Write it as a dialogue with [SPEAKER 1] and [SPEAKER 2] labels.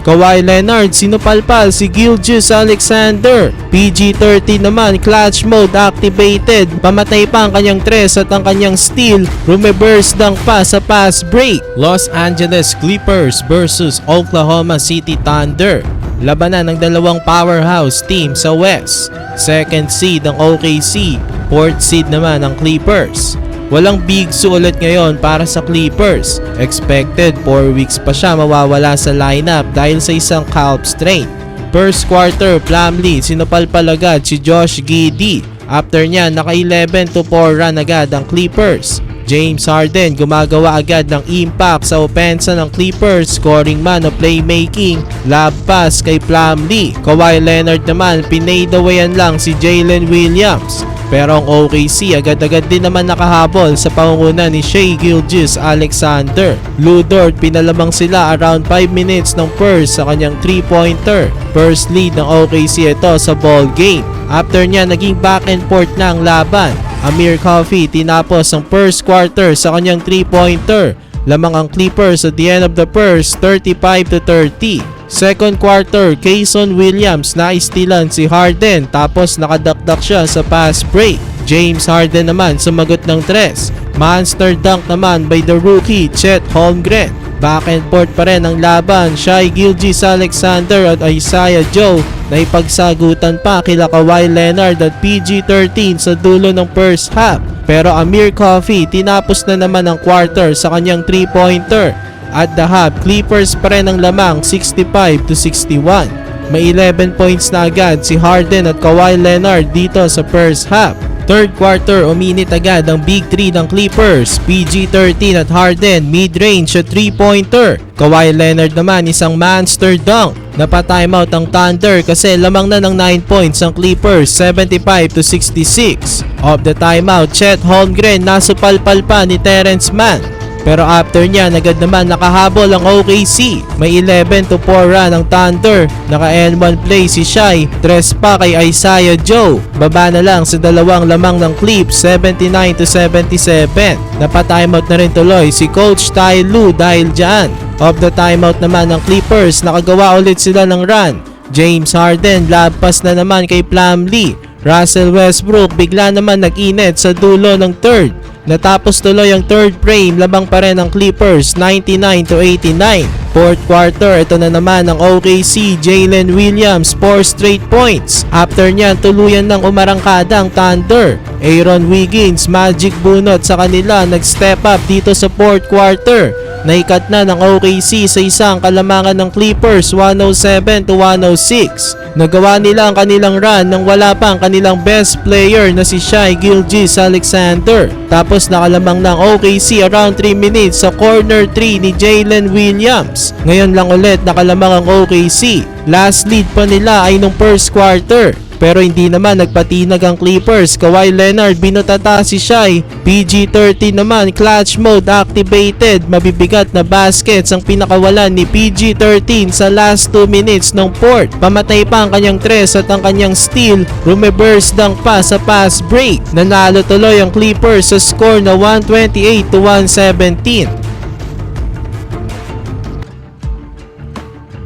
[SPEAKER 1] Kawhi Leonard sinupalpal si Gilgeous-Alexander. PG-13 naman, clutch mode activated. Pamatay pa ang kanyang 3 at ang kanyang steal. Reverse dunk pa sa pass break. Los Angeles Clippers versus Oklahoma City Thunder. Labanan ng dalawang powerhouse team sa West. Second seed ang OKC, fourth seed naman ang Clippers. Walang big ulit ngayon para sa Clippers. Expected 4 weeks pa siya mawawala sa lineup dahil sa isang calf strain. First quarter, Plumlee sinupalpal agad si Josh Giddey. After niya, naka 11-4 run agad ang Clippers. James Harden gumagawa agad ng impact sa opensa ng Clippers, scoring man o playmaking, lob pass kay Plumlee. Kawhi Leonard naman, pinaydawayan lang si Jalen Williams. Pero ang OKC agad-agad din naman nakahabol sa pangunguna ni Shai Gilgeous-Alexander. Lu Dort pinalamang sila around 5 minutes ng first sa kanyang 3-pointer. First lead ng OKC ito sa ball game. After niya naging back and forth na ang laban. Amir Coffey tinapos ang first quarter sa kanyang 3-pointer. Lamang ang Clippers at the end of the first 35-30. Second quarter, Kayson Williams naistilan si Harden tapos nakadakdak siya sa pass break. James Harden naman sumagot ng 3. Monster dunk naman by the rookie Chet Holmgren. Back and forth pa rin ang laban. Shai Gilgeous-Alexander at Isaiah Joe na ipagsagutan pa kila Kawhi Leonard at PG-13 sa dulo ng first half. Pero Amir Coffey tinapos na naman ang quarter sa kanyang 3-pointer. At the half, Clippers pa rin ang lamang 65-61. May 11 points na agad si Harden at Kawhi Leonard dito sa first half. Third quarter, uminit agad ang Big 3 ng Clippers. PG-13 at Harden, mid-range at 3-pointer. Kawhi Leonard naman isang monster dunk. Napa-timeout ang Thunder kasi lamang na ng 9 points ang Clippers, 75-66. Off the timeout, Chet Holmgren nasupalpal pa ni Terrence Mann. Pero after niya, agad naman nakahabol ang OKC. May 11-4 run ang Thunder. Naka N1 play si Shai. 3 pa kay Isaiah Joe. Baba na lang sa dalawang lamang ng Clips, 79-77. Napa-timeout na rin tuloy si Coach Ty Lue dahil dyan. Off the timeout naman ng Clippers, nakagawa ulit sila ng run. James Harden, lob pass na naman kay Plumlee. Russell Westbrook bigla naman nag-init sa dulo ng third. Natapos tuloy ang third frame, labang pa rin ang Clippers, 99-89. Fourth quarter, ito na naman ang OKC, Jalen Williams, 4 straight points. After niyan, tuluyan ng umarangkada ang Thunder. Aaron Wiggins, magic bunot sa kanila, nag-step up dito sa fourth quarter. Naikat na ng OKC sa isang kalamangan ng Clippers, 107-106. Nagawa nila ang kanilang run nang wala pa ang kanilang best player na si Shai Gilgeous-Alexander. Tapos nakalamang ng OKC around 3 minutes sa corner 3 ni Jalen Williams. Ngayon lang ulit nakalamang ang OKC. Last lead pa nila ay nung first quarter. Pero hindi naman nagpatinag ang Clippers. Kawhi Leonard binutata si Shai. PG-13 naman, clutch mode activated. Mabibigat na baskets ang pinakawalan ni PG-13 sa last 2 minutes ng fourth. Pamatay pa ang kanyang 3 at ang kanyang steal. Reverse dunk pa sa pass break. Nanalo tuloy ang Clippers sa score na 128-117.